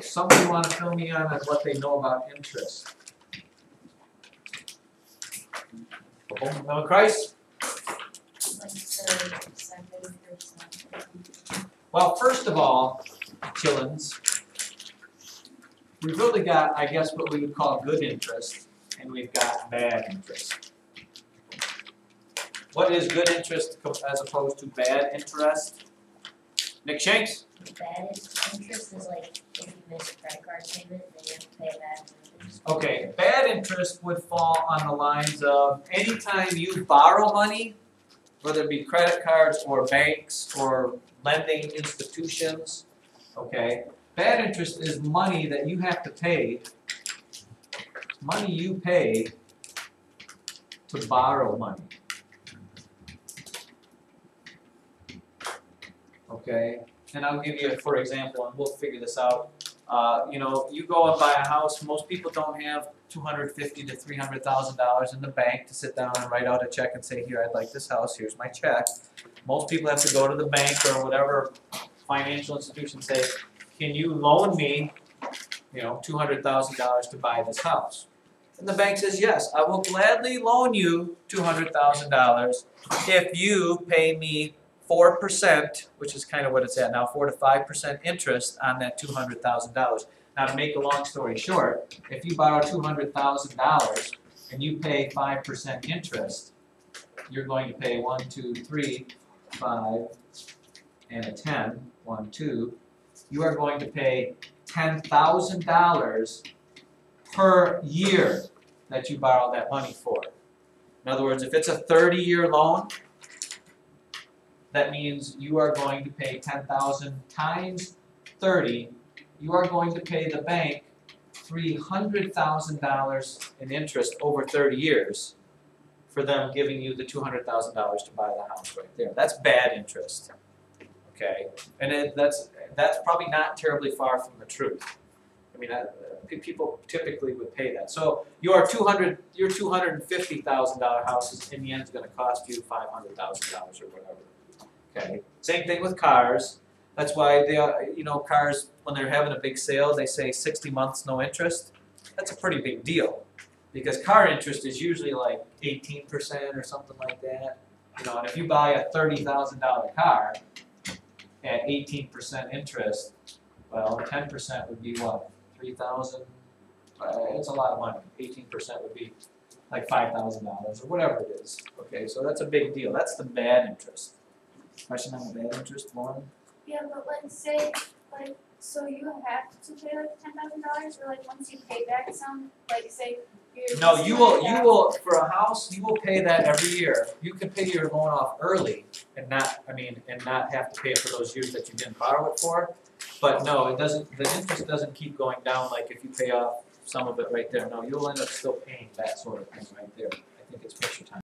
somebody want to fill me in on what they know about interest? Member Kreis? Like 30%. Well, first of all, Chillins, we've really got, I guess, what we would call good interest, and we've got bad interest. What is good interest as opposed to bad interest? Nick Shanks? Bad interest is like if you miss a credit card payment, then you have to pay that interest. Okay, bad interest would fall on the lines of anytime you borrow money, whether it be credit cards or banks or lending institutions, okay? Bad interest is money that you have to pay, money you pay to borrow money. Okay, and I'll give you, for example, and we'll figure this out. You know, you go and buy a house. Most people don't have $250,000 to $300,000 in the bank to sit down and write out a check and say, "Here, I'd like this house. Here's my check." Most people have to go to the bank or whatever financial institution, say, "Can you loan me, you know, $200,000 to buy this house?" And the bank says, "Yes, I will gladly loan you $200,000 if you pay me 4%, which is kind of what it's at now, 4 to 5% interest on that $200,000. Now, to make a long story short, if you borrow $200,000 and you pay 5% interest, you're going to pay 1, 2, 3, 5, and a 10. 1, 2. You are going to pay $10,000 per year that you borrow that money for. In other words, if it's a 30-year loan, that means you are going to pay $10,000 times 30. You are going to pay the bank $300,000 in interest over 30 years for them giving you the $200,000 to buy the house right there. That's bad interest. Okay, and that's probably not terribly far from the truth. I mean, people typically would pay that. So your $250,000 house is in the end going to cost you $500,000 or whatever. Okay. Same thing with cars. That's why they are, you know, cars, when they're having a big sale, they say 60 months no interest. That's a pretty big deal because car interest is usually like 18% or something like that. You know, and if you buy a $30,000 car at 18% interest, well, 10% would be what? 3,000. It's a lot of money. 18% would be like $5,000 or whatever it is. Okay, so that's a big deal. That's the bad interest. Question on the bad interest, Lauren? Yeah, but let's say, like, so you have to pay like $10,000, or like once you pay back some, like say you're. No, you will for a house. You will pay that every year. You can pay your loan off early and not have to pay it for those years that you didn't borrow it for. But no, it doesn't. The interest doesn't keep going down like if you pay off some of it right there. No, you'll end up still paying that sort of thing right there. I think it's picture time.